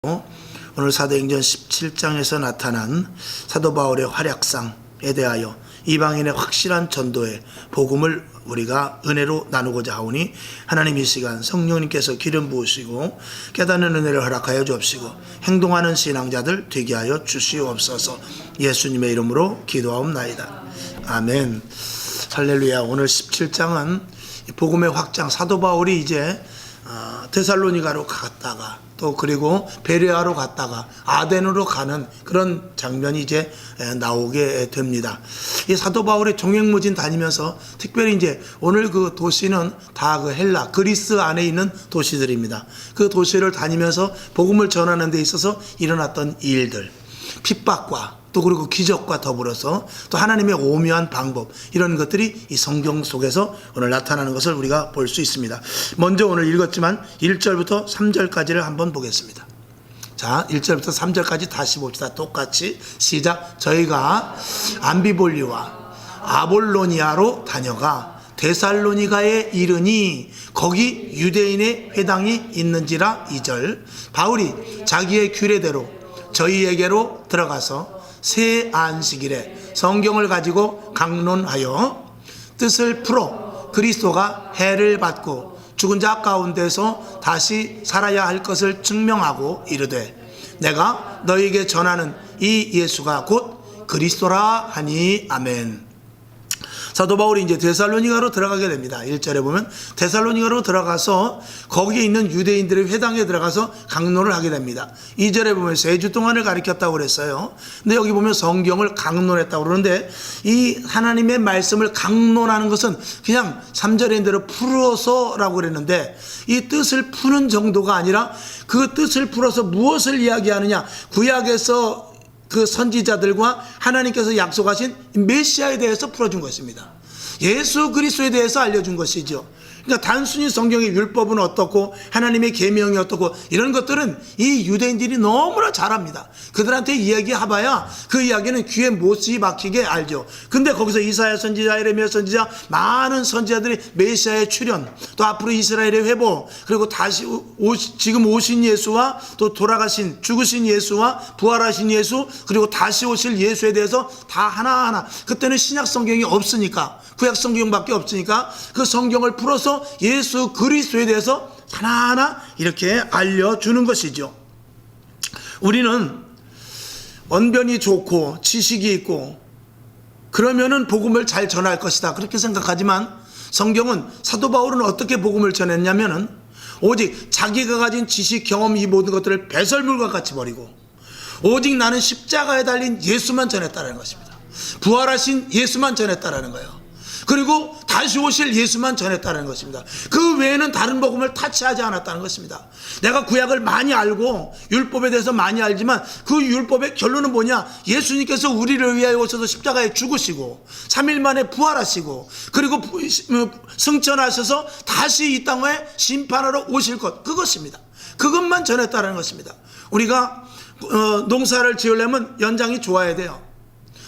오늘 사도행전 17장에서 나타난 사도 바울의 활약상에 대하여 이방인의 확실한 전도의 복음을 우리가 은혜로 나누고자 하오니 하나님 이 시간 성령님께서 기름 부으시고 깨닫는 은혜를 허락하여 주옵시고 행동하는 신앙자들 되게 하여 주시옵소서. 예수님의 이름으로 기도하옵나이다. 아멘. 할렐루야. 오늘 17장은 복음의 확장, 사도 바울이 이제 데살로니가로 갔다가 또 그리고 베레아로 갔다가 아덴으로 가는 그런 장면이 이제 나오게 됩니다. 이 사도 바울이 종횡무진 다니면서 특별히 이제 오늘 그 도시는 다 그 헬라, 그리스 안에 있는 도시들입니다. 그 도시를 다니면서 복음을 전하는 데 있어서 일어났던 일들, 핍박과 또 그리고 기적과 더불어서 또 하나님의 오묘한 방법, 이런 것들이 이 성경 속에서 오늘 나타나는 것을 우리가 볼 수 있습니다. 먼저 오늘 읽었지만 1절부터 3절까지를 한번 보겠습니다. 자, 1절부터 3절까지 다시 봅시다. 똑같이 시작. 저희가 암비볼리와 아볼로니아로 다녀가 데살로니가에 이르니 거기 유대인의 회당이 있는지라. 2절. 바울이 자기의 규례대로 저희에게로 들어가서 새 안식일에 성경을 가지고 강론하여 뜻을 풀어 그리스도가 해를 받고 죽은 자 가운데서 다시 살아야 할 것을 증명하고 이르되 내가 너희에게 전하는 이 예수가 곧 그리스도라 하니. 아멘. 사도 바울이 이제 데살로니가로 들어가게 됩니다. 1절에 보면 데살로니가로 들어가서 거기에 있는 유대인들의 회당에 들어가서 강론을 하게 됩니다. 2절에 보면 3주 동안을 가르쳤다고 그랬어요. 근데 여기 보면 성경을 강론했다고 그러는데 이 하나님의 말씀을 강론하는 것은 그냥 3절에 있는 대로 풀어서라고 그랬는데 이 뜻을 푸는 정도가 아니라 그 뜻을 풀어서 무엇을 이야기하느냐, 구약에서 그 선지자들과 하나님께서 약속하신 메시아에 대해서 풀어준 것입니다. 예수 그리스도에 대해서 알려준 것이죠. 그러니까 단순히 성경의 율법은 어떻고 하나님의 계명이 어떻고 이런 것들은 이 유대인들이 너무나 잘 압니다. 그들한테 이야기해봐야 그 이야기는 귀에 못이 박히게 알죠. 근데 거기서 이사야 선지자, 예레미야 선지자, 많은 선지자들이 메시아의 출현, 또 앞으로 이스라엘의 회복, 그리고 다시 지금 오신 예수와 또 돌아가신 죽으신 예수와 부활하신 예수, 그리고 다시 오실 예수에 대해서 다 하나하나, 그때는 신약 성경이 없으니까, 구약 성경밖에 없으니까 그 성경을 풀어서 예수 그리스도에 대해서 하나하나 이렇게 알려주는 것이죠. 우리는 언변이 좋고 지식이 있고 그러면은 복음을 잘 전할 것이다, 그렇게 생각하지만 성경은, 사도 바울은 어떻게 복음을 전했냐면은 오직 자기가 가진 지식, 경험, 이 모든 것들을 배설물과 같이 버리고 오직 나는 십자가에 달린 예수만 전했다는 것입니다. 부활하신 예수만 전했다는 거예요. 그리고 다시 오실 예수만 전했다는 것입니다. 그 외에는 다른 복음을 타치하지 않았다는 것입니다. 내가 구약을 많이 알고 율법에 대해서 많이 알지만 그 율법의 결론은 뭐냐? 예수님께서 우리를 위하여 오셔서 십자가에 죽으시고 3일 만에 부활하시고 그리고 승천하셔서 다시 이 땅에 심판하러 오실 것, 그것입니다. 그것만 전했다는 것입니다. 우리가 농사를 지으려면 연장이 좋아야 돼요.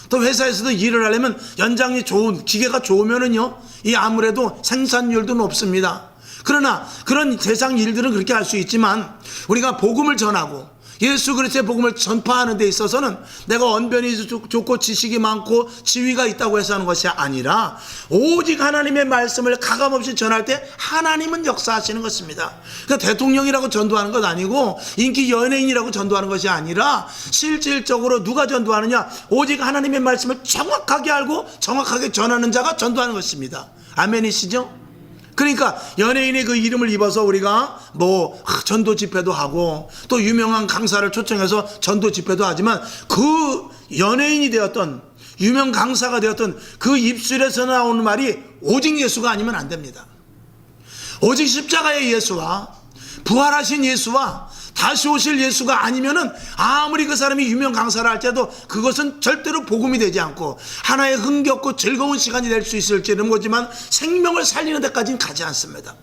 또 회사에서도 일을 하려면 연장이 좋은 기계가 좋으면은요, 이 아무래도 생산율도 높습니다. 그러나 그런 세상 일들은 그렇게 할 수 있지만 우리가 복음을 전하고 예수 그리스도의 복음을 전파하는 데 있어서는 내가 언변이 좋고 지식이 많고 지위가 있다고 해서 하는 것이 아니라 오직 하나님의 말씀을 가감없이 전할 때 하나님은 역사하시는 것입니다. 그러니까 대통령이라고 전도하는 것 아니고 인기 연예인이라고 전도하는 것이 아니라 실질적으로 누가 전도하느냐? 오직 하나님의 말씀을 정확하게 알고 정확하게 전하는 자가 전도하는 것입니다. 아멘이시죠? 그러니까 연예인의 그 이름을 입어서 우리가 전도 집회도 하고 또 유명한 강사를 초청해서 전도 집회도 하지만 그 연예인이 되었던 유명 강사가 되었던 그 입술에서 나오는 말이 오직 예수가 아니면 안 됩니다. 오직 십자가의 예수와 부활하신 예수와 다시 오실 예수가 아니면은 아무리 그 사람이 유명 강사를 할 때도 그것은 절대로 복음이 되지 않고 하나의 흥겹고 즐거운 시간이 될 수 있을지는 모르지만 생명을 살리는 데까지는 가지 않습니다.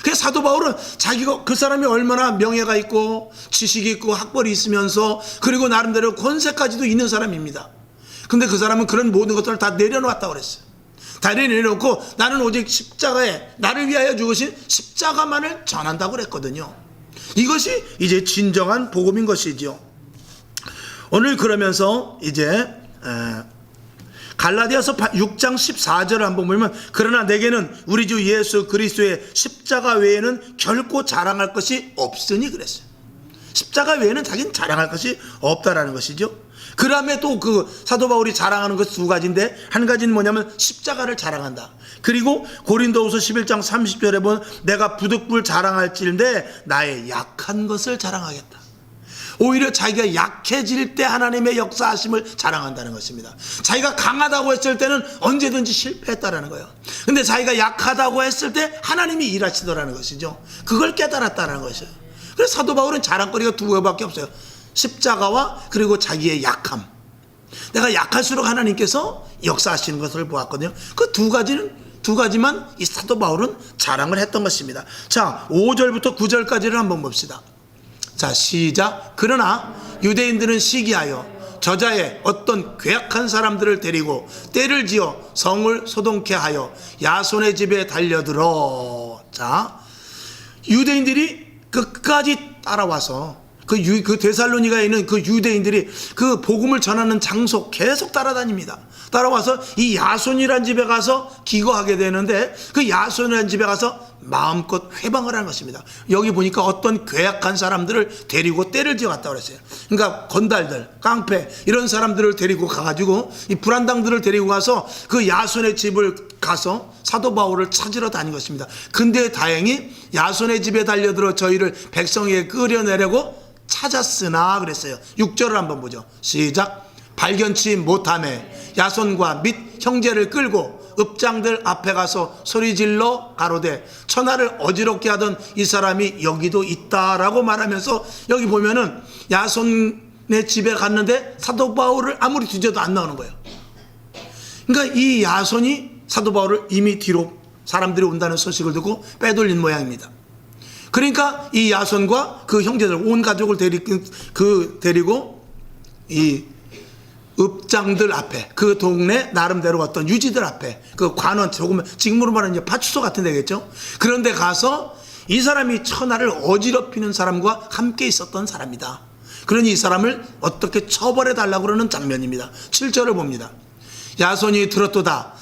그래서 사도 바울은 자기가, 그 사람이 얼마나 명예가 있고 지식이 있고 학벌이 있으면서 그리고 나름대로 권세까지도 있는 사람입니다. 근데 그 사람은 그런 모든 것들을 다 내려놓았다고 그랬어요. 다 내려놓고 나는 오직 십자가에 나를 위하여 죽으신 십자가만을 전한다고 그랬거든요. 이것이 이제 진정한 복음인 것이지요. 오늘 그러면서 이제 갈라디아서 6장 14절을 한번 보면, 그러나 내게는 우리 주 예수 그리스도의 십자가 외에는 결코 자랑할 것이 없으니 그랬어요. 십자가 외에는 자기는 자랑할 것이 없다라는 것이죠. 그 다음에 또 그 사도 바울이 자랑하는 것이 두 가지인데, 한 가지는 뭐냐면 십자가를 자랑한다. 그리고 고린도후서 11장 30절에 보면 내가 부득불 자랑할지인데 나의 약한 것을 자랑하겠다. 오히려 자기가 약해질 때 하나님의 역사하심을 자랑한다는 것입니다. 자기가 강하다고 했을 때는 언제든지 실패했다라는 거예요. 근데 자기가 약하다고 했을 때 하나님이 일하시더라는 것이죠. 그걸 깨달았다는 것이에요. 그래서 사도 바울은 자랑거리가 두 개밖에 없어요. 십자가와 그리고 자기의 약함. 내가 약할수록 하나님께서 역사하시는 것을 보았거든요. 그 두 가지만 이 사도 바울은 자랑을 했던 것입니다. 자, 5절부터 9절까지를 한번 봅시다. 자, 시작. 그러나 유대인들은 시기하여 저자의 어떤 괴악한 사람들을 데리고 때를 지어 성을 소동케 하여 야손의 집에 달려들어. 자, 유대인들이 끝까지 따라와서 그 데살로니가에 있는 그 유대인들이 그 복음을 전하는 장소 계속 따라다닙니다. 따라와서 이 야손이란 집에 가서 기거하게 되는데, 그 야손이란 집에 가서 마음껏 회방을 하는 것입니다. 여기 보니까 어떤 괴악한 사람들을 데리고 때를 지어 갔다고 그랬어요. 그러니까 건달들, 깡패 이런 사람들을 데리고 가가지고, 이 불안당들을 데리고 가서 그 야손의 집을 가서 사도 바울을 찾으러 다닌 것입니다. 근데 다행히 야손의 집에 달려들어 저희를 백성에게 끌어내려고 찾았으나 그랬어요. 6절을 한번 보죠. 시작. 발견치 못하매 야손과 및 형제를 끌고 읍장들 앞에 가서 소리질러 가로되 천하를 어지럽게 하던 이 사람이 여기도 있다라고 말하면서, 여기 보면은 야손의 집에 갔는데 사도 바울을 아무리 뒤져도 안 나오는 거예요. 그러니까 이 야손이 사도 바울을 이미 뒤로 사람들이 온다는 소식을 듣고 빼돌린 모양입니다. 그러니까 이 야손과 그 형제들 온 가족을 데리고 이 읍장들 앞에, 그 동네 나름대로 어떤 유지들 앞에, 그 관원, 조금 지금으로 말하면 이제 파출소 같은 데겠죠. 그런데 가서 이 사람이 천하를 어지럽히는 사람과 함께 있었던 사람이다. 그러니 이 사람을 어떻게 처벌해 달라고 그러는 장면입니다. 7절을 봅니다. 야손이 들었도다.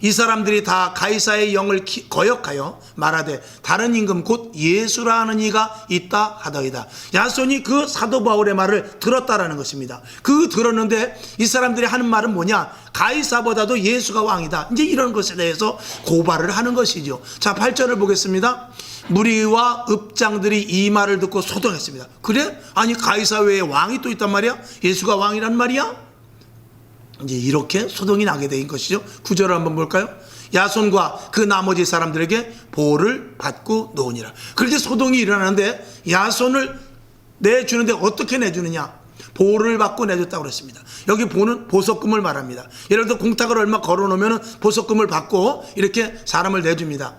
이 사람들이 다 가이사의 영을 거역하여 말하되 다른 임금 곧 예수라 하는 이가 있다 하더이다. 야손이 그 사도 바울의 말을 들었다라는 것입니다. 들었는데 이 사람들이 하는 말은 뭐냐? 가이사보다도 예수가 왕이다. 이제 이런 것에 대해서 고발을 하는 것이죠. 자, 8절을 보겠습니다. 무리와 읍장들이 이 말을 듣고 소동했습니다. 그래? 아니 가이사 외에 왕이 또 있단 말이야? 예수가 왕이란 말이야? 이제 이렇게 소동이 나게 된 것이죠. 9절을 한번 볼까요? 야손과 그 나머지 사람들에게 보호를 받고 놓으니라. 그런데 소동이 일어나는데 야손을 내주는데 어떻게 내주느냐? 보호를 받고 내줬다고 그랬습니다. 여기 보는 보석금을 말합니다. 예를 들어 공탁을 얼마 걸어놓으면 보석금을 받고 이렇게 사람을 내줍니다.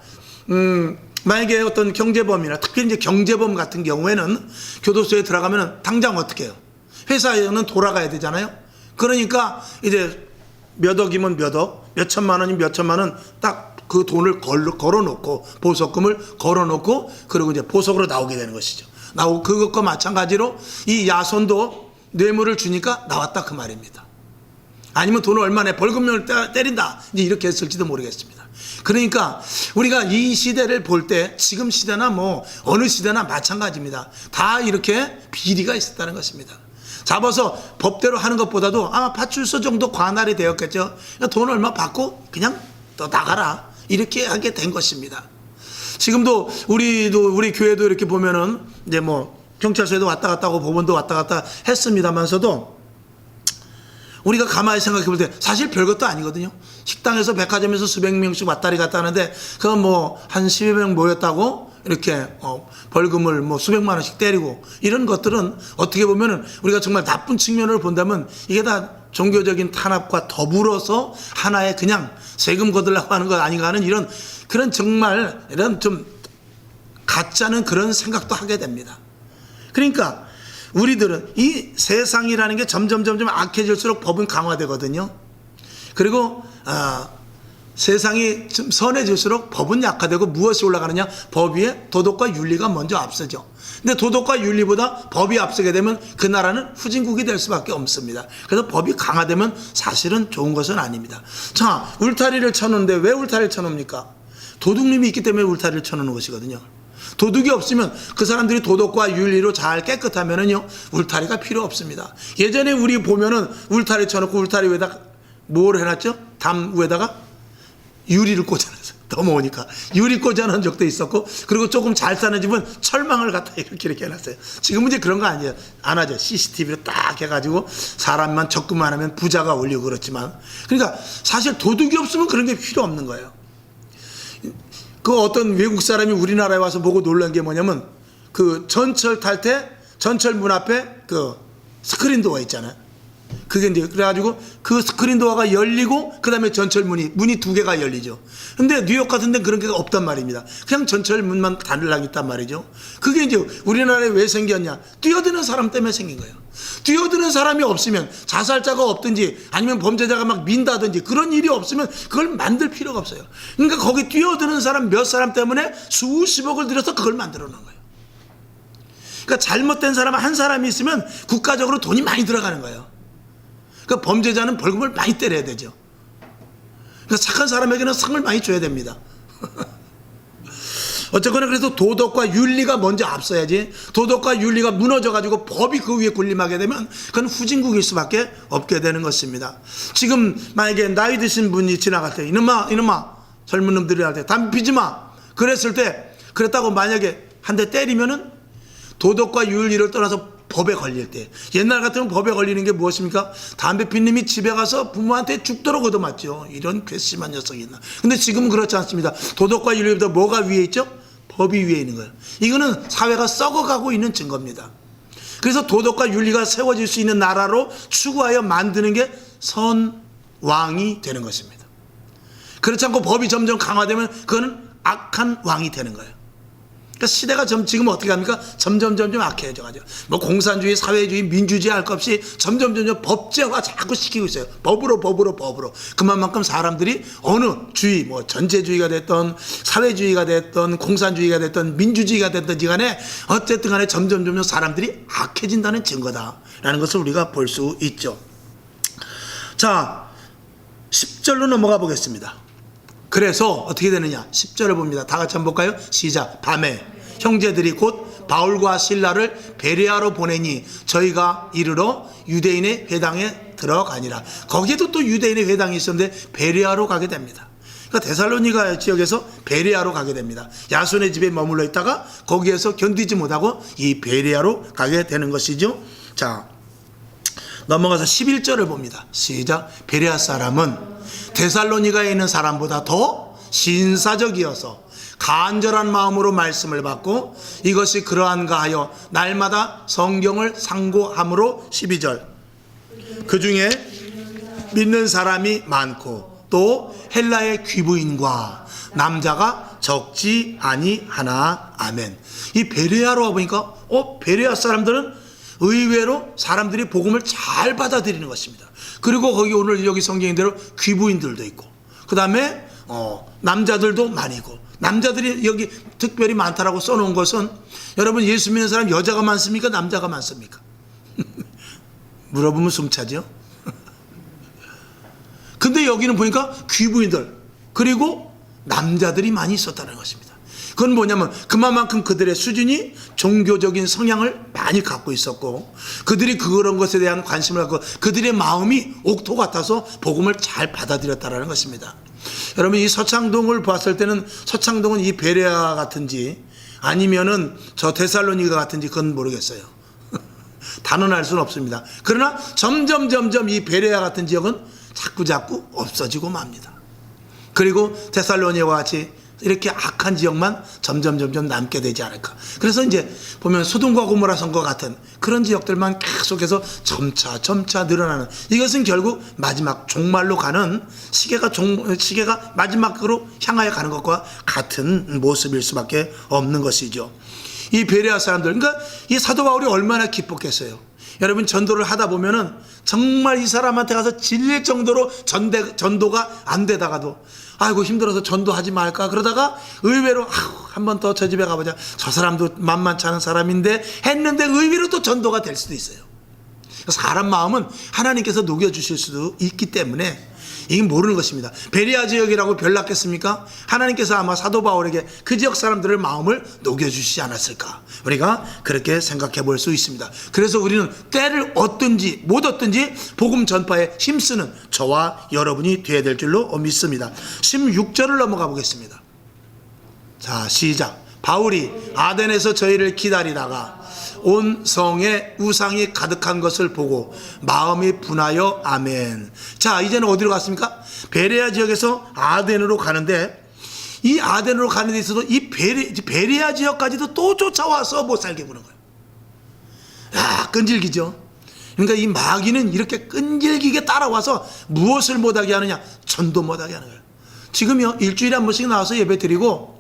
만약에 어떤 경제범이나 특히 이제 경제범 같은 경우에는 교도소에 들어가면 당장 어떻게 해요? 회사에는 돌아가야 되잖아요. 그러니까 이제 몇 억이면 몇 억, 몇 천만 원이면 몇 천만 원 딱 그 돈을 걸어놓고, 보석금을 걸어놓고, 그리고 이제 보석으로 나오게 되는 것이죠. 나오고 그것과 마찬가지로 이 야손도 뇌물을 주니까 나왔다 그 말입니다. 아니면 돈을 얼마 내 벌금을 때린다, 이제 이렇게 했을지도 모르겠습니다. 그러니까 우리가 이 시대를 볼 때 지금 시대나 뭐 어느 시대나 마찬가지입니다. 다 이렇게 비리가 있었다는 것입니다. 잡아서 법대로 하는 것보다도 아마 파출소 정도 관할이 되었겠죠. 돈 얼마 받고 그냥 또 나가라, 이렇게 하게 된 것입니다. 지금도 우리 교회도 이렇게 보면은 이제 뭐 경찰서에도 왔다 갔다 하고 법원도 왔다 갔다 했습니다만서도 우리가 가만히 생각해 볼 때 사실 별것도 아니거든요. 식당에서 백화점에서 수백 명씩 왔다리 갔다 하는데 그건 뭐 한 10여 명 모였다고 이렇게 벌금을 뭐 수백만 원씩 때리고, 이런 것들은 어떻게 보면은 우리가 정말 나쁜 측면을 본다면 이게 다 종교적인 탄압과 더불어서 하나의 그냥 세금 거들라고 하는 것 아닌가 하는 이런 그런 정말 이런 좀 가짜는 그런 생각도 하게 됩니다. 그러니까 우리들은 이 세상이라는 게 점점 악해질수록 법은 강화되거든요. 그리고 세상이 좀 선해질수록 법은 약화되고 무엇이 올라가느냐? 법 위에 도덕과 윤리가 먼저 앞서죠. 근데 도덕과 윤리보다 법이 앞서게 되면 그 나라는 후진국이 될 수밖에 없습니다. 그래서 법이 강화되면 사실은 좋은 것은 아닙니다. 자, 울타리를 쳐놓는데 왜 울타리를 쳐놓습니까? 도둑님이 있기 때문에 울타리를 쳐놓는 것이거든요. 도둑이 없으면 그 사람들이 도덕과 윤리로 잘 깨끗하면은요, 울타리가 필요 없습니다. 예전에 우리 보면은 울타리 쳐놓고 울타리 위에다가 뭘 해놨죠? 담 위에다가 유리를 꽂아놨어요. 넘어오니까 유리 꽂아놓은 적도 있었고, 그리고 조금 잘 사는 집은 철망을 갖다 이렇게 해놨어요. 지금은 이제 그런 거 아니에요. 안 하죠. CCTV로 딱 해가지고 사람만 접근만 하면 부자가 올리고 그렇지만, 그러니까 사실 도둑이 없으면 그런 게 필요 없는 거예요. 그 어떤 외국 사람이 우리나라에 와서 보고 놀란 게 뭐냐면, 그 전철 탈 때 전철 문 앞에 그 스크린 도어 있잖아요. 그게 이제 그래가지고 그 스크린 도어가 열리고 그 다음에 전철 문이 두 개가 열리죠. 근데 뉴욕 같은 데는 그런 게 없단 말입니다. 그냥 전철 문만 달랑 있단 말이죠. 그게 이제 우리나라에 왜 생겼냐? 뛰어드는 사람 때문에 생긴 거예요. 뛰어드는 사람이 없으면, 자살자가 없든지 아니면 범죄자가 막 민다든지 그런 일이 없으면 그걸 만들 필요가 없어요. 그러니까 거기 뛰어드는 사람 몇 사람 때문에 수십억을 들여서 그걸 만들어 놓은 거예요. 그러니까 잘못된 사람 한 사람이 있으면 국가적으로 돈이 많이 들어가는 거예요. 그러니까 범죄자는 벌금을 많이 때려야 되죠. 그러니까 착한 사람에게는 상을 많이 줘야 됩니다. 어쨌거나 그래서 도덕과 윤리가 먼저 앞서야지, 도덕과 윤리가 무너져가지고 법이 그 위에 군림하게 되면 그건 후진국일 수밖에 없게 되는 것입니다. 지금 만약에 나이 드신 분이 지나갈 때 이놈아 젊은 놈들이 할 때 담배 피지 마 그랬다고 만약에 한 대 때리면은 도덕과 윤리를 떠나서 법에 걸릴 때, 옛날 같으면 법에 걸리는 게 무엇입니까? 담배 핀 놈이 집에 가서 부모한테 죽도록 얻어맞죠. 이런 괘씸한 녀석이 있나. 근데 지금은 그렇지 않습니다. 도덕과 윤리보다 뭐가 위에 있죠? 법이 위에 있는 거예요. 이거는 사회가 썩어가고 있는 증거입니다. 그래서 도덕과 윤리가 세워질 수 있는 나라로 추구하여 만드는 게 선왕이 되는 것입니다. 그렇지 않고 법이 점점 강화되면 그거는 악한 왕이 되는 거예요. 그러니까 시대가 지금 어떻게 합니까? 점점 악해져 가지고 뭐 공산주의, 사회주의, 민주주의 할 것 없이 점점 법제화 자꾸 시키고 있어요. 법으로. 그만큼 사람들이 어느 주의, 뭐 전제주의가 됐던 사회주의가 됐던 공산주의가 됐던 민주주의가 됐든지 간에 어쨌든 간에 점점 사람들이 악해진다는 증거다라는 것을 우리가 볼 수 있죠. 자, 10절로 넘어가 보겠습니다. 그래서 어떻게 되느냐? 10절을 봅니다. 다 같이 한번 볼까요? 시작. 밤에 형제들이 곧 바울과 실라를 베레아로 보내니 저희가 이르러 유대인의 회당에 들어가니라. 거기에도 또 유대인의 회당이 있었는데 베레아로 가게 됩니다. 그러니까 데살로니가 지역에서 베레아로 가게 됩니다. 야손의 집에 머물러 있다가 거기에서 견디지 못하고 이 베레아로 가게 되는 것이죠. 자, 넘어가서 11절을 봅니다. 시작. 베레아 사람은 데살로니가에 있는 사람보다 더 신사적이어서 간절한 마음으로 말씀을 받고 이것이 그러한가 하여 날마다 성경을 상고함으로 12절. 그 중에 믿는 사람이 많고 또 헬라의 귀부인과 남자가 적지 아니하나. 아멘. 이 베레아로 와보니까 베레아 사람들은 의외로 사람들이 복음을 잘 받아들이는 것입니다. 그리고 거기 오늘 여기 성경대로 귀부인들도 있고, 그 다음에 남자들도 많이 있고, 남자들이 여기 특별히 많다라고 써놓은 것은, 여러분 예수 믿는 사람 여자가 많습니까? 남자가 많습니까? 물어보면 숨차죠. 근데 여기는 보니까 귀부인들 그리고 남자들이 많이 있었다는 것입니다. 그건 뭐냐면 그만큼 그들의 수준이 종교적인 성향을 많이 갖고 있었고, 그들이 그런 것에 대한 관심을 갖고 그들의 마음이 옥토 같아서 복음을 잘 받아들였다는 것입니다. 여러분 이 서창동을 봤을 때는 서창동은 이 베레아 같은지 아니면은 저 데살로니가 같은지 그건 모르겠어요. 단언할 수는 없습니다. 그러나 점점 이 베레아 같은 지역은 자꾸 없어지고 맙니다. 그리고 데살로니가와 같이 이렇게 악한 지역만 점점 남게 되지 않을까. 그래서 이제 보면 소돔과 고모라 성과 같은 그런 지역들만 계속해서 점차 늘어나는, 이것은 결국 마지막 종말로 가는 시계가 마지막으로 향하여 가는 것과 같은 모습일 수밖에 없는 것이죠. 이 베레아 사람들, 그러니까 이 사도 바울이 얼마나 기뻤겠어요. 여러분 전도를 하다 보면은 정말 이 사람한테 가서 질릴 정도로 전도가 안 되다가도 아이고 힘들어서 전도하지 말까 그러다가 의외로 한 번 더 저 집에 가보자, 저 사람도 만만치 않은 사람인데 했는데 의외로 또 전도가 될 수도 있어요. 사람 마음은 하나님께서 녹여주실 수도 있기 때문에 이게 모르는 것입니다. 베레아 지역이라고 별났겠습니까? 하나님께서 아마 사도 바울에게 그 지역 사람들의 마음을 녹여주시지 않았을까, 우리가 그렇게 생각해 볼 수 있습니다. 그래서 우리는 때를 얻든지 못 얻든지 복음 전파에 힘쓰는 저와 여러분이 되어야 될 줄로 믿습니다. 16절을 넘어가 보겠습니다. 자, 시작. 바울이 아덴에서 저희를 기다리다가 온 성에 우상이 가득한 것을 보고 마음이 분하여 아멘. 자, 이제는 어디로 갔습니까? 베레아 지역에서 아덴으로 가는데, 이 아덴으로 가는 데 있어서 이 베레아 지역까지도 또 쫓아와서 못 살게 구는 거예요. 야, 끈질기죠. 그러니까 이 마귀는 이렇게 끈질기게 따라와서 무엇을 못하게 하느냐? 전도 못하게 하는 거예요. 지금요, 일주일에 한 번씩 나와서 예배 드리고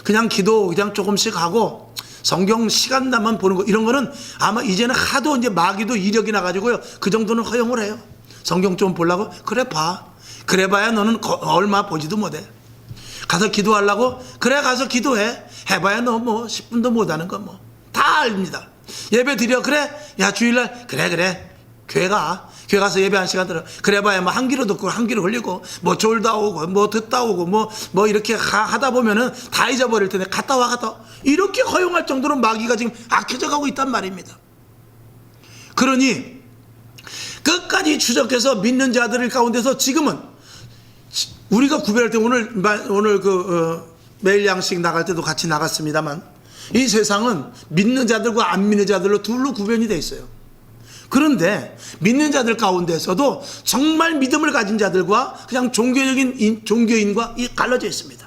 그냥 기도 그냥 조금씩 하고 성경 시간 나만 보는 거, 이런 거는 아마 이제는 하도 이제 마귀도 이력이 나가지고요, 그 정도는 허용을 해요. 성경 좀 보려고? 그래 봐. 그래 봐야 너는 얼마 보지도 못해. 가서 기도하려고? 그래 가서 기도해. 해봐야 너 뭐 10분도 못하는 거 뭐 다 압니다. 예배 드려? 그래? 야 주일날? 그래 교회 가서 예배 한 시간 들어. 그래 봐야 뭐 한 귀로 듣고 한 귀로 흘리고 뭐 졸다 오고 뭐 듣다 오고 뭐 이렇게 하다 보면은 다 잊어버릴 텐데 갔다 와 이렇게 허용할 정도로 마귀가 지금 악해져 가고 있단 말입니다. 그러니 끝까지 추적해서 믿는 자들 가운데서 지금은 우리가 구별할 때 오늘 매일 양식 나갈 때도 같이 나갔습니다만, 이 세상은 믿는 자들과 안 믿는 자들로 둘로 구별이 돼 있어요. 그런데 믿는 자들 가운데서도 정말 믿음을 가진 자들과 그냥 종교인과 갈라져 있습니다.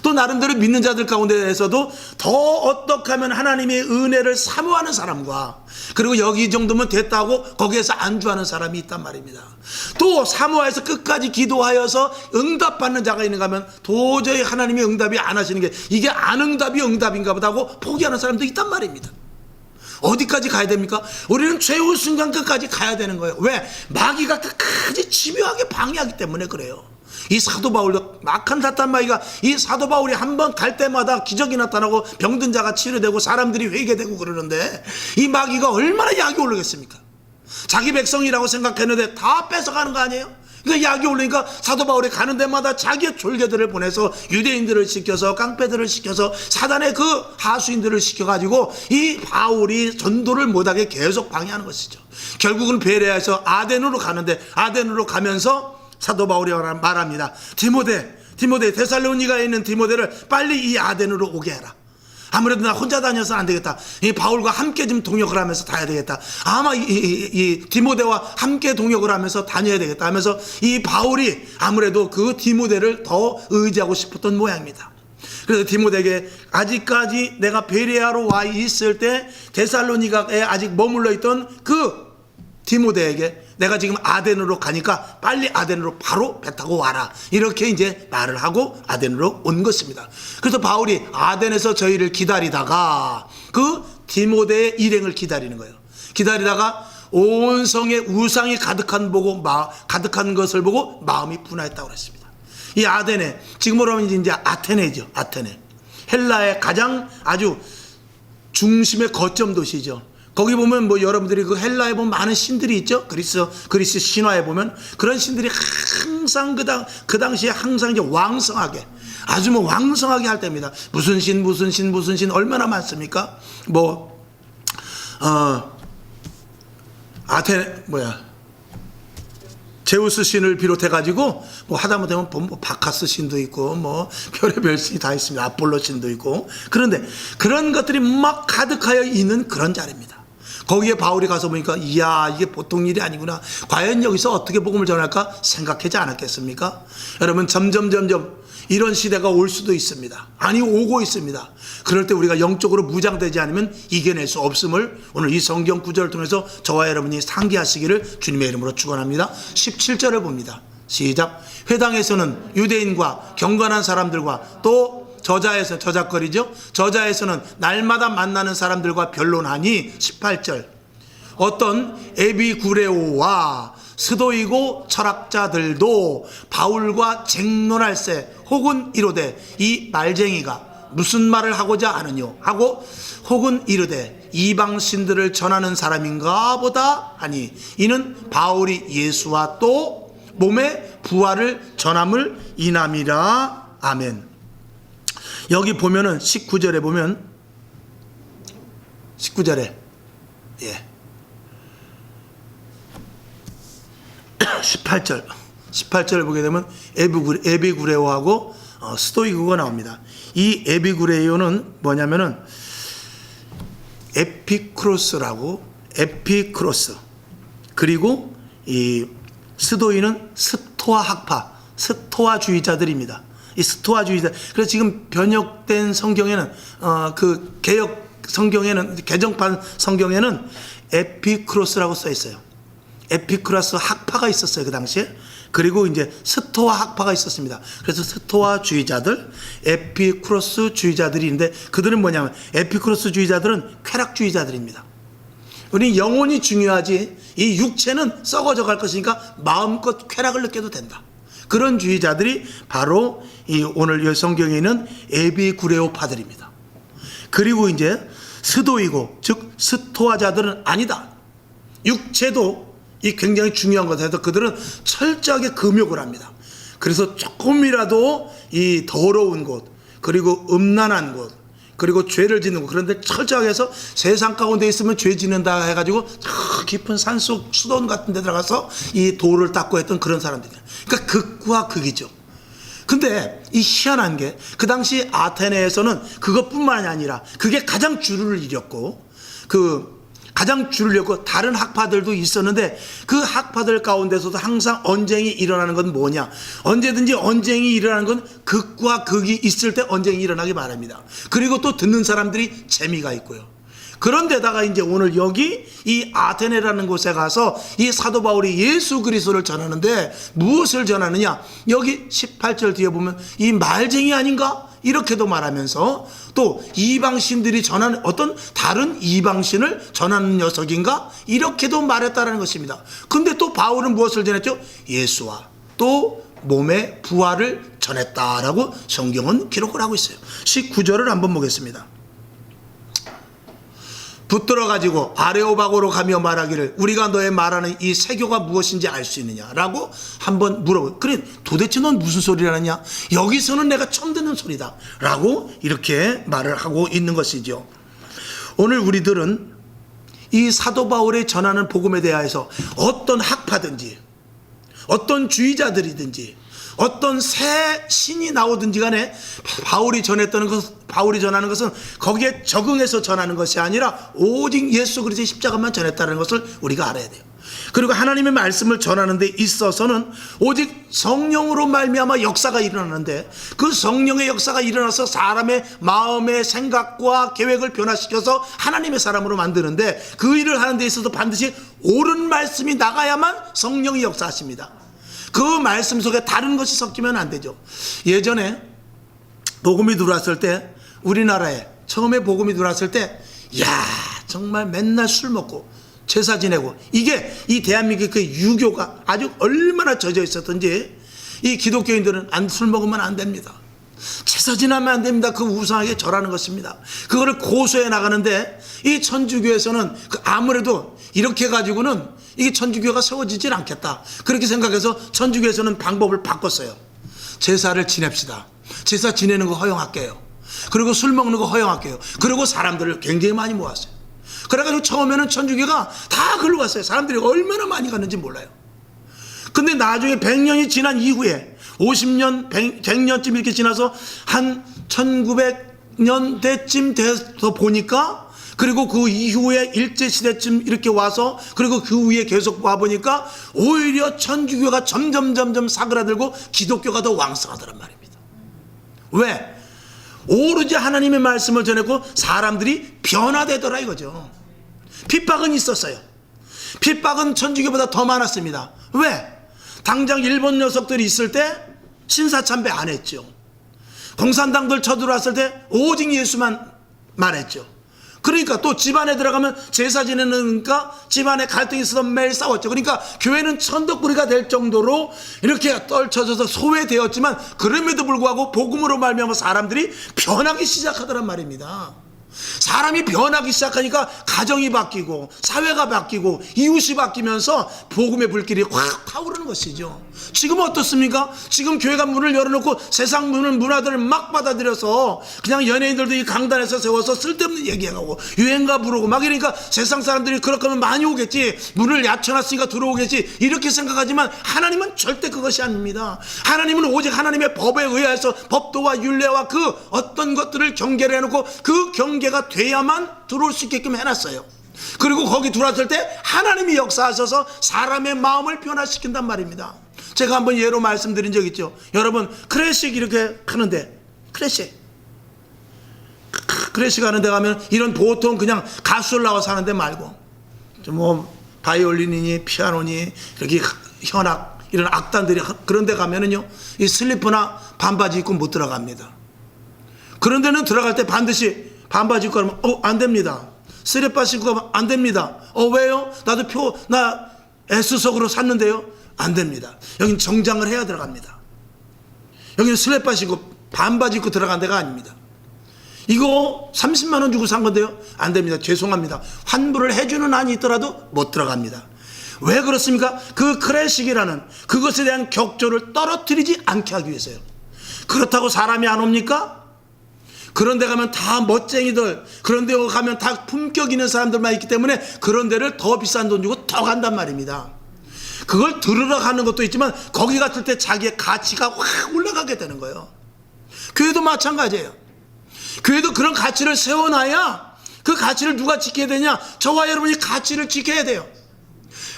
또 나름대로 믿는 자들 가운데에서도 더 어떻게 하면 하나님의 은혜를 사모하는 사람과, 그리고 여기 정도면 됐다고 거기에서 안주하는 사람이 있단 말입니다. 또 사모해서 끝까지 기도하여서 응답받는 자가 있는가 하면 도저히 하나님이 응답이 안 하시는 게 이게 안 응답이 응답인가 보다 하고 포기하는 사람도 있단 말입니다. 어디까지 가야 됩니까? 우리는 최후 순간 끝까지 가야 되는 거예요. 왜? 마귀가 끝까지 집요하게 방해하기 때문에 그래요. 이 사도 바울도 막한 사탄 마귀가, 이 사도 바울이 한번 갈 때마다 기적이 나타나고 병든 자가 치료되고 사람들이 회개되고 그러는데, 이 마귀가 얼마나 약이 오르겠습니까? 자기 백성이라고 생각했는데 다 뺏어가는 거 아니에요? 그러니까 약이 오르니까 사도 바울이 가는 데마다 자기의 졸개들을 보내서 유대인들을 시켜서 깡패들을 시켜서 사단의 그 하수인들을 시켜가지고 이 바울이 전도를 못하게 계속 방해하는 것이죠. 결국은 베레아에서 아덴으로 가는데, 아덴으로 가면서 사도 바울이 말합니다. 디모데 데살로니가에 있는 디모데를 빨리 이 아덴으로 오게 해라. 아무래도 나 혼자 다녀서 안 되겠다. 이 바울과 함께 좀 동역을 하면서 다녀야 되겠다. 아마 이 디모데와 함께 동역을 하면서 다녀야 되겠다 하면서 이 바울이 아무래도 그 디모데를 더 의지하고 싶었던 모양입니다. 그래서 디모데에게 아직까지 내가 베레아로 와 있을 때 데살로니가에 아직 머물러 있던 그 디모데에게 내가 지금 아덴으로 가니까 빨리 아덴으로 바로 배 타고 와라, 이렇게 이제 말을 하고 아덴으로 온 것입니다. 그래서 바울이 아덴에서 저희를 기다리다가 그 디모데의 일행을 기다리는 거예요. 기다리다가 온 성에 우상이 가득한 것을 보고 마음이 분하였다고 그랬습니다. 이 아덴에, 지금으로 하면 이제 아테네죠. 아테네, 헬라의 가장 아주 중심의 거점 도시죠. 거기 보면 뭐 여러분들이 그 헬라에 보면 많은 신들이 있죠. 그리스 신화에 보면 그런 신들이 항상 그 당시에 항상 이제 왕성하게, 아주 뭐 왕성하게 할 때입니다. 무슨 신 얼마나 많습니까? 제우스 신을 비롯해 가지고 뭐 하다못해 뭐 바카스 신도 있고 뭐 별의별 신이 다 있습니다. 아폴로 신도 있고. 그런데 그런 것들이 막 가득하여 있는 그런 자리입니다. 거기에 바울이 가서 보니까 이야, 이게 보통 일이 아니구나. 과연 여기서 어떻게 복음을 전할까 생각하지 않았겠습니까? 여러분, 점점 이런 시대가 올 수도 있습니다. 아니, 오고 있습니다. 그럴 때 우리가 영적으로 무장되지 않으면 이겨낼 수 없음을 오늘 이 성경 구절을 통해서 저와 여러분이 상기하시기를 주님의 이름으로 축원합니다. 17절을 봅니다. 시작. 회당에서는 유대인과 경건한 사람들과 또 저자에서는 날마다 만나는 사람들과 변론하니, 18절, 어떤 에비구레오와 스도이고 철학자들도 바울과 쟁론할세 혹은 이르되 이 말쟁이가 무슨 말을 하고자 하느뇨 하고 혹은 이르되 이방신들을 전하는 사람인가 보다 하니 이는 바울이 예수와 또 몸의 부활을 전함을 인함이라. 아멘. 여기 보면은 19절에 보면 19절에 18절을 보게 되면 에비구레오하고 스토이그가 나옵니다. 이 에비구레오는 뭐냐면은 에피크로스라고, 에피크로스, 그리고 이 스도이는 스토아 학파, 스토아주의자들입니다. 이 스토아주의자. 그래서 지금 번역된 성경에는 그 개역 성경에는, 개정판 성경에는 에피크로스라고 써 있어요. 에피크로스 학파가 있었어요, 그 당시에. 그리고 이제 스토아 학파가 있었습니다. 그래서 스토아주의자들, 에피크로스주의자들이 있는데, 그들은 뭐냐면 에피크로스주의자들은 쾌락주의자들입니다. 우리 영혼이 중요하지 이 육체는 썩어져 갈 것이니까 마음껏 쾌락을 느껴도 된다. 그런 주의자들이 바로 이 오늘 이 성경에 있는 에비구레오파들입니다. 그리고 이제 스도이고, 즉 스토아자들은 아니다. 육체도 이 굉장히 중요한 것에서 그들은 철저하게 금욕을 합니다. 그래서 조금이라도 이 더러운 곳, 그리고 음란한 곳, 그리고 죄를 짓는 곳, 그런데 철저하게 해서 세상 가운데 있으면 죄 짓는다 해가지고 저 깊은 산속 수돈 같은 데 들어가서 이 돌을 닦고 했던 그런 사람들이에요. 그러니까 극과 극이죠. 근데 이 희한한 게 그 당시 아테네에서는 그것뿐만이 아니라 그게 가장 주를 이뤘고, 가장 주를 이뤘고 다른 학파들도 있었는데 그 학파들 가운데서도 항상 언쟁이 일어나는 건 뭐냐, 언제든지 언쟁이 일어나는 건 극과 극이 있을 때 언쟁이 일어나기 마련입니다. 그리고 또 듣는 사람들이 재미가 있고요. 그런데다가 이제 오늘 여기 이 아테네라는 곳에 가서 이 사도 바울이 예수 그리스도를 전하는데 무엇을 전하느냐, 여기 18절 뒤에 보면 이 말쟁이 아닌가 이렇게도 말하면서 또 이방신들이 전하는 어떤 다른 이방신을 전하는 녀석인가 이렇게도 말했다는 것입니다. 근데 또 바울은 무엇을 전했죠? 예수와 또 몸의 부활을 전했다라고 성경은 기록을 하고 있어요. 19절을 한번 보겠습니다. 붙들어 가지고 아레오바고로 가며 말하기를 우리가 너의 말하는 이 세교가 무엇인지 알 수 있느냐라고 한번 물어보고, 그래 도대체 넌 무슨 소리를 하느냐, 여기서는 내가 처음 듣는 소리다 라고 이렇게 말을 하고 있는 것이죠. 오늘 우리들은 이 사도 바울이 전하는 복음에 대하여서 어떤 학파든지 어떤 주의자들이든지 어떤 새 신이 나오든지 간에 바울이 전하는 것은 거기에 적응해서 전하는 것이 아니라 오직 예수 그리스도의 십자가만 전했다는 것을 우리가 알아야 돼요. 그리고 하나님의 말씀을 전하는 데 있어서는 오직 성령으로 말미암아 역사가 일어나는데, 그 성령의 역사가 일어나서 사람의 마음의 생각과 계획을 변화시켜서 하나님의 사람으로 만드는데, 그 일을 하는 데 있어서 반드시 옳은 말씀이 나가야만 성령이 역사하십니다. 그 말씀 속에 다른 것이 섞이면 안 되죠. 예전에 복음이 들어왔을 때, 우리나라에 처음에 복음이 들어왔을 때, 야 정말 맨날 술 먹고 제사 지내고, 이게 이 대한민국 그 유교가 아주 얼마나 젖어 있었던지, 이 기독교인들은 술 먹으면 안 됩니다. 제사 지나면 안 됩니다. 그 우상하게 절하는 것입니다. 그거를 고소해 나가는데, 이 천주교에서는 아무래도 이렇게 가지고는 이게 천주교가 세워지질 않겠다, 그렇게 생각해서 천주교에서는 방법을 바꿨어요. 제사를 지냅시다. 제사 지내는 거 허용할게요. 그리고 술 먹는 거 허용할게요. 그리고 사람들을 굉장히 많이 모았어요. 그래가지고 처음에는 천주교가 다 글로 갔어요. 사람들이 얼마나 많이 갔는지 몰라요. 근데 나중에 100년이 지난 이후에 50년, 100년쯤 이렇게 지나서 한 1900년대쯤 돼서 보니까, 그리고 그 이후에 일제시대쯤 이렇게 와서, 그리고 그 위에 계속 와보니까 오히려 천주교가 점점 사그라들고 기독교가 더 왕성하더란 말입니다. 왜? 오로지 하나님의 말씀을 전했고 사람들이 변화되더라 이거죠. 핍박은 있었어요. 핍박은 천주교보다 더 많았습니다. 왜? 당장 일본 녀석들이 있을 때 신사참배 안 했죠. 공산당들 쳐들어왔을 때 오직 예수만 말했죠. 그러니까 또 집안에 들어가면 제사 지내니까 집안에 갈등이 있어서 매일 싸웠죠. 그러니까 교회는 천덕꾸리가 될 정도로 이렇게 떨쳐져서 소외되었지만 그럼에도 불구하고 복음으로 말미암아 사람들이 변하기 시작하더란 말입니다. 사람이 변하기 시작하니까 가정이 바뀌고 사회가 바뀌고 이웃이 바뀌면서 복음의 불길이 확 타오르는 것이죠. 지금 어떻습니까? 지금 교회가 문을 열어놓고 세상 문화들을 막 받아들여서 그냥 연예인들도 이 강단에서 세워서 쓸데없는 얘기하고 유행가 부르고 막 이러니까 세상 사람들이 그렇게 하면 많이 오겠지, 문을 얕혀놨으니까 들어오겠지, 이렇게 생각하지만 하나님은 절대 그것이 아닙니다. 하나님은 오직 하나님의 법에 의해서 법도와 율례와 그 어떤 것들을 경계를 해놓고 그 경계가 돼야만 들어올 수 있게끔 해놨어요. 그리고 거기 들어왔을 때 하나님이 역사하셔서 사람의 마음을 변화시킨단 말입니다. 제가 한번 예로 말씀드린 적 있죠. 여러분 클래식 이렇게 하는데 클래식 하는 데 가면 이런 보통 그냥 가수를 나와서 하는 데 말고 뭐 바이올린이니 피아노니 이렇게 현악 이런 악단들이 그런 데 가면은요 이 슬리퍼나 반바지 입고 못 들어갑니다. 그런 데는 들어갈 때 반드시 반바지 입고 가면 안 됩니다. 슬리퍼 신고 가면 안 됩니다. 왜요? 나도 나 S석으로 샀는데요. 안 됩니다. 여긴 정장을 해야 들어갑니다. 여기는 슬리퍼 신고 반바지 입고 들어간 데가 아닙니다. 이거 30만 원 주고 산 건데요. 안 됩니다. 죄송합니다. 환불을 해주는 한이 있더라도 못 들어갑니다. 왜 그렇습니까? 그 클래식이라는 그것에 대한 격조를 떨어뜨리지 않게 하기 위해서요. 그렇다고 사람이 안 옵니까? 그런 데 가면 다 멋쟁이들, 그런 데 가면 다 품격 있는 사람들만 있기 때문에 그런 데를 더 비싼 돈 주고 더 간단 말입니다. 그걸 들으러 가는 것도 있지만 거기 갔을 때 자기의 가치가 확 올라가게 되는 거예요. 교회도 마찬가지예요. 교회도 그런 가치를 세워놔야 그 가치를 누가 지켜야 되냐? 저와 여러분이 가치를 지켜야 돼요.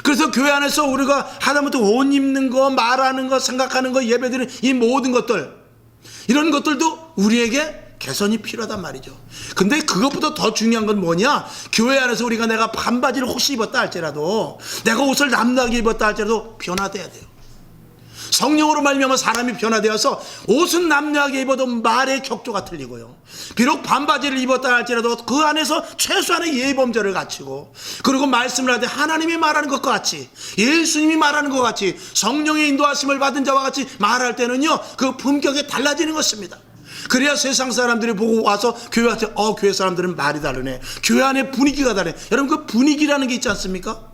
그래서 교회 안에서 우리가 하다못해 옷 입는 거, 말하는 거, 생각하는 거, 예배드리는 이 모든 것들, 이런 것들도 우리에게 개선이 필요하단 말이죠. 근데 그것보다 더 중요한 건 뭐냐? 교회 안에서 우리가 내가 반바지를 혹시 입었다 할지라도, 내가 옷을 남다하게 입었다 할지라도 변화돼야 돼요. 성령으로 말미암아 사람이 변화되어서 옷은 남녀하게 입어도 말의 격조가 틀리고요. 비록 반바지를 입었다 할지라도 그 안에서 최소한의 예의범절을 갖추고, 그리고 말씀을 할 때 하나님이 말하는 것과 같이, 예수님이 말하는 것과 같이, 성령의 인도하심을 받은 자와 같이 말할 때는요 그 품격이 달라지는 것입니다. 그래야 세상 사람들이 보고 와서 교회 와서 교회 사람들은 말이 다르네, 교회 안에 분위기가 다르네. 여러분 그 분위기라는 게 있지 않습니까?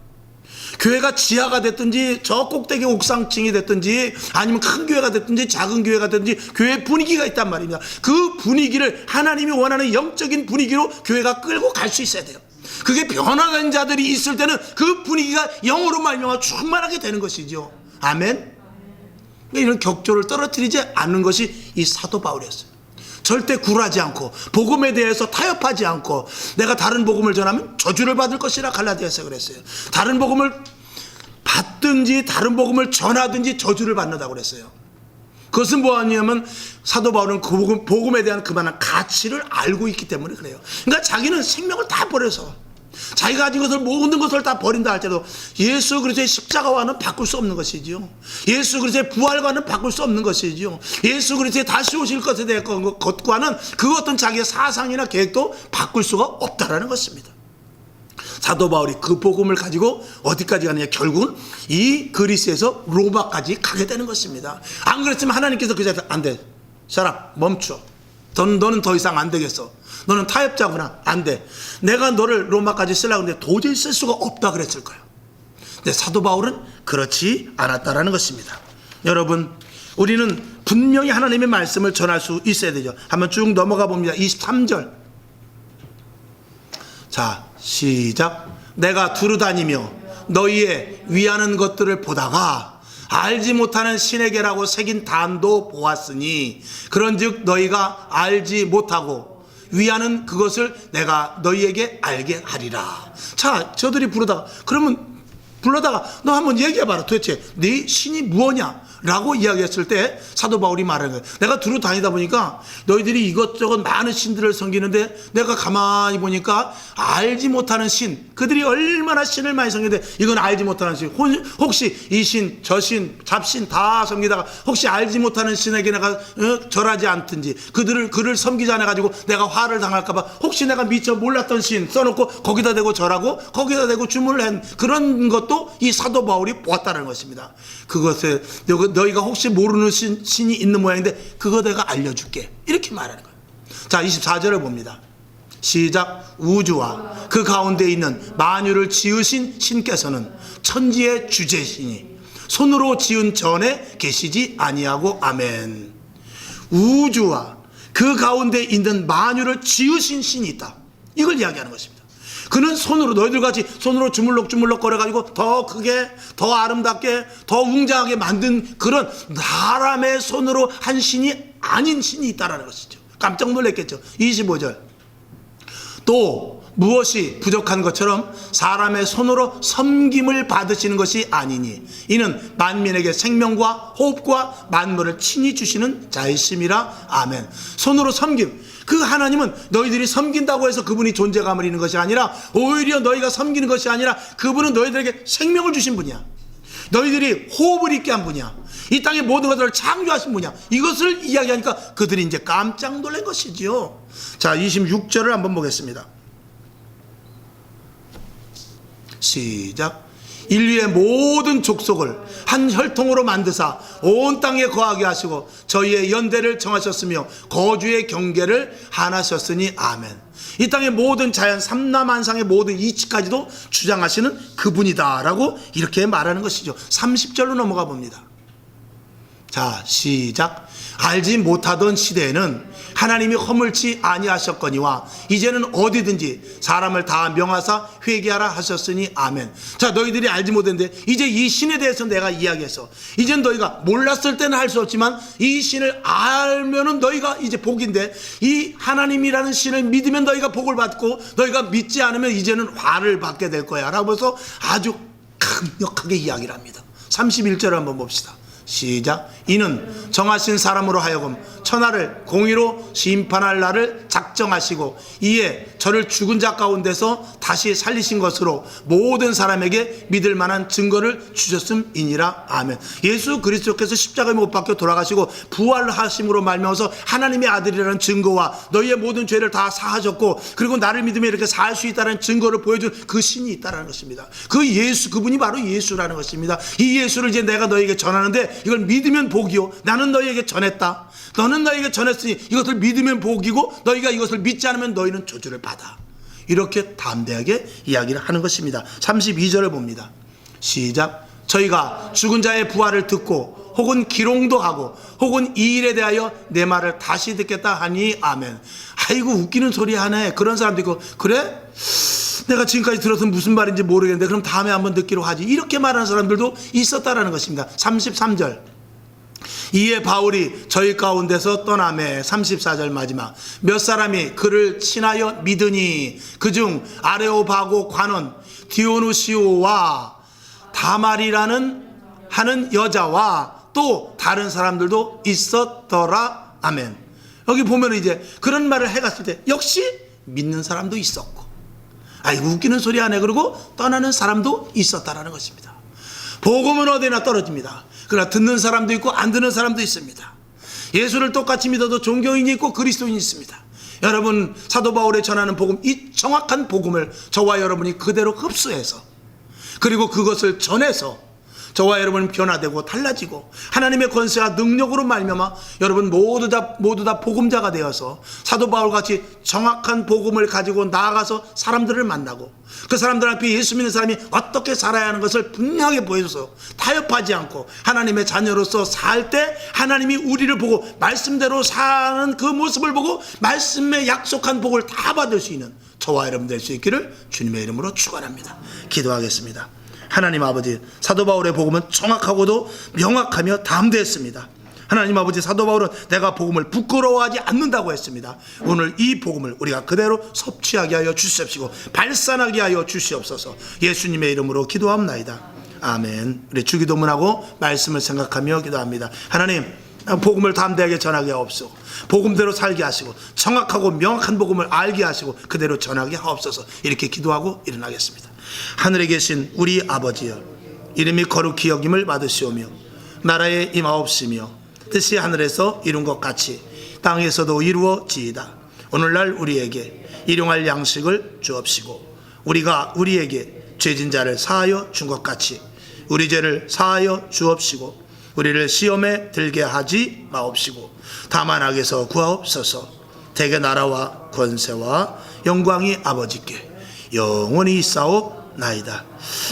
교회가 지하가 됐든지 저 꼭대기 옥상층이 됐든지 아니면 큰 교회가 됐든지 작은 교회가 됐든지 교회 분위기가 있단 말입니다. 그 분위기를 하나님이 원하는 영적인 분위기로 교회가 끌고 갈 수 있어야 돼요. 그게 변화된 자들이 있을 때는 그 분위기가 영으로 말미암아 충만하게 되는 것이죠. 아멘. 이런 격조를 떨어뜨리지 않는 것이 이 사도 바울이었어요. 절대 굴하지 않고 복음에 대해서 타협하지 않고, 내가 다른 복음을 전하면 저주를 받을 것이라 갈라디아서 그랬어요. 다른 복음을 받든지 다른 복음을 전하든지 저주를 받는다고 그랬어요. 그것은 뭐냐면 사도 바울은 그 복음에 대한 그만한 가치를 알고 있기 때문에 그래요. 그러니까 자기는 생명을 다 버려서 자기가 가진 것을 모든 것을 다 버린다 할지라도 예수 그리스도의 십자가와는 바꿀 수 없는 것이죠. 예수 그리스도의 부활과는 바꿀 수 없는 것이죠. 예수 그리스도의 다시 오실 것에 대한 것과는 그 어떤 자기의 사상이나 계획도 바꿀 수가 없다라는 것입니다. 사도 바울이 그 복음을 가지고 어디까지 가느냐? 결국은 이 그리스에서 로마까지 가게 되는 것입니다. 안 그랬으면 하나님께서 그 자리에 안 돼, 샤라 멈춰, 너는 더 이상 안 되겠어, 너는 타협자구나, 안 돼, 내가 너를 로마까지 쓰려고 하는데 도저히 쓸 수가 없다 그랬을 거예요. 근데 사도 바울은 그렇지 않았다라는 것입니다. 여러분, 우리는 분명히 하나님의 말씀을 전할 수 있어야 되죠. 한번 쭉 넘어가 봅니다. 23절. 자, 시작. 내가 두루 다니며 너희의 위하는 것들을 보다가 알지 못하는 신에게라고 새긴 단도 보았으니 그런즉 너희가 알지 못하고 위하는 그것을 내가 너희에게 알게 하리라. 자, 저들이 부르다가, 그러면 불러다가 너 한번 얘기해봐라. 도대체 네 신이 무엇냐 라고 이야기했을 때 사도 바울이 말하는 거예요. 내가 두루 다니다 보니까 너희들이 이것저것 많은 신들을 섬기는데 내가 가만히 보니까 알지 못하는 신, 그들이 얼마나 신을 많이 섬기는데 이건 알지 못하는 신, 혹시 이 신, 저 신, 잡신 다 섬기다가 혹시 알지 못하는 신에게 내가 절하지 않든지 그를 섬기지 않아 가지고 내가 화를 당할까 봐 혹시 내가 미처 몰랐던 신 써놓고 거기다 대고 절하고 거기다 대고 주문을 한 그런 것도 이 사도 바울이 보았다는 것입니다. 그것에 너희가 혹시 모르는 신이 있는 모양인데 그거 내가 알려줄게, 이렇게 말하는 거예요. 자, 24절을 봅니다. 시작. 우주와 그 가운데 있는 만유를 지으신 신께서는 천지의 주제시니 손으로 지은 전에 계시지 아니하고. 아멘. 우주와 그 가운데 있는 만유를 지으신 신이 있다, 이걸 이야기하는 것입니다. 그는 손으로, 너희들같이 손으로 주물럭주물럭 거려가지고 더 크게, 더 아름답게, 더 웅장하게 만든 그런 사람의 손으로 한 신이 아닌 신이 있다는 것이죠. 깜짝 놀랐겠죠. 25절. 또 무엇이 부족한 것처럼 사람의 손으로 섬김을 받으시는 것이 아니니 이는 만민에게 생명과 호흡과 만물을 친히 주시는 자이심이라. 아멘. 손으로 섬김, 그 하나님은 너희들이 섬긴다고 해서 그분이 존재감을 잃는 것이 아니라 오히려 너희가 섬기는 것이 아니라 그분은 너희들에게 생명을 주신 분이야. 너희들이 호흡을 있게 한 분이야. 이 땅의 모든 것들을 창조하신 분이야. 이것을 이야기하니까 그들이 이제 깜짝 놀란 것이지요. 자, 26절을 한번 보겠습니다. 시작. 인류의 모든 족속을 한 혈통으로 만드사 온 땅에 거하게 하시고 저희의 연대를 정하셨으며 거주의 경계를 하나셨으니. 아멘. 이 땅의 모든 자연 삼라만상의 모든 이치까지도 주장하시는 그분이다 라고 이렇게 말하는 것이죠. 30절로 넘어가 봅니다. 자, 시작. 알지 못하던 시대에는 하나님이 허물치 아니하셨거니와 이제는 어디든지 사람을 다 명하사 회개하라 하셨으니. 아멘. 자, 너희들이 알지 못했는데 이제 이 신에 대해서 내가 이야기해서 이젠 너희가 몰랐을 때는 할 수 없지만 이 신을 알면은 너희가 이제 복인데 이 하나님이라는 신을 믿으면 너희가 복을 받고 너희가 믿지 않으면 이제는 화를 받게 될 거야 라고 해서 아주 강력하게 이야기를 합니다. 31절 한번 봅시다. 시작. 이는 정하신 사람으로 하여금 천하를 공의로 심판할 날을 작정하시고 이에 저를 죽은 자 가운데서 다시 살리신 것으로 모든 사람에게 믿을 만한 증거를 주셨음이니라. 아멘. 예수 그리스도께서 십자가에 못 박혀 돌아가시고 부활하심으로 말미암아서 하나님의 아들이라는 증거와 너희의 모든 죄를 다 사하셨고 그리고 나를 믿으면 이렇게 살 수 있다는 증거를 보여준 그 신이 있다는 것입니다. 그 예수, 그분이 바로 예수라는 것입니다. 이 예수를 이제 내가 너희에게 전하는데 이걸 믿으면 복이요, 나는 너희에게 전했다, 너는 너희에게 전했으니 이것을 믿으면 복이고 너희가 이것을 믿지 않으면 너희는 저주를 받아, 이렇게 담대하게 이야기를 하는 것입니다. 32절을 봅니다. 시작. 저희가 죽은 자의 부활을 듣고 혹은 기롱도 하고 혹은 이 일에 대하여 내 말을 다시 듣겠다 하니. 아멘. 아이고 웃기는 소리 하네. 그런 사람도 있고, 그래? 내가 지금까지 들어서 무슨 말인지 모르겠는데 그럼 다음에 한번 듣기로 하지, 이렇게 말하는 사람들도 있었다라는 것입니다. 33절. 이에 바울이 저희 가운데서 떠나매. 34절 마지막. 몇 사람이 그를 친하여 믿으니 그중 아레오바고 관원 디오누시오와 다말이라는 하는 여자와 또 다른 사람들도 있었더라. 아멘. 여기 보면 이제 그런 말을 해갔을 때 역시 믿는 사람도 있었고, 아이고 웃기는 소리 하네 그러고 떠나는 사람도 있었다라는 것입니다. 복음은 어디나 떨어집니다. 그러나 듣는 사람도 있고 안 듣는 사람도 있습니다. 예수를 똑같이 믿어도 종교인이 있고 그리스도인이 있습니다. 여러분, 사도 바울이 전하는 복음, 이 정확한 복음을 저와 여러분이 그대로 흡수해서 그리고 그것을 전해서 저와 여러분은 변화되고 달라지고 하나님의 권세와 능력으로 말미암아 여러분 모두 다 복음자가 되어서 사도 바울같이 정확한 복음을 가지고 나아가서 사람들을 만나고 그 사람들 앞에 예수 믿는 사람이 어떻게 살아야 하는 것을 분명하게 보여줘서 타협하지 않고 하나님의 자녀로서 살 때 하나님이 우리를 보고 말씀대로 사는 그 모습을 보고 말씀에 약속한 복을 다 받을 수 있는 저와 여러분 될 수 있기를 주님의 이름으로 축원합니다. 기도하겠습니다. 하나님 아버지, 사도 바울의 복음은 정확하고도 명확하며 담대했습니다. 하나님 아버지, 사도 바울은 내가 복음을 부끄러워하지 않는다고 했습니다. 오늘 이 복음을 우리가 그대로 섭취하게 하여 주시옵시고 발산하게 하여 주시옵소서. 예수님의 이름으로 기도합나이다. 아멘. 우리 주기도문하고 말씀을 생각하며 기도합니다. 하나님, 복음을 담대하게 전하게 하옵소서. 복음대로 살게 하시고 정확하고 명확한 복음을 알게 하시고 그대로 전하게 하옵소서. 이렇게 기도하고 일어나겠습니다. 하늘에 계신 우리 아버지여, 이름이 거룩히 여김을 받으시오며 나라에 임하옵시며 뜻이 하늘에서 이룬 것 같이 땅에서도 이루어지이다. 오늘날 우리에게 일용할 양식을 주옵시고 우리가 우리에게 죄진 자를 사하여 준 것 같이 우리 죄를 사하여 주옵시고 우리를 시험에 들게 하지 마옵시고 다만 악에서 구하옵소서. 대개 나라와 권세와 영광이 아버지께 영원히 있사옵나이다.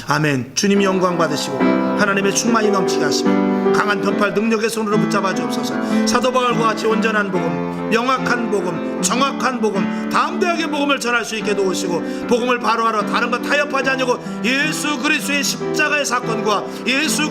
아멘. 주님 영광 받으시고 하나님의 충만이 넘치게 하시고 강한 변팔 능력의 손으로 붙잡아 주옵소서. 사도 바울과 같이 온전한 복음, 명확한 복음, 정확한 복음, 담대하게 복음을 전할 수 있게 도우시고 복음을 바로하러 다른 것 타협하지 않고 예수 그리스도의 십자가의 사건과 예수 그리스도의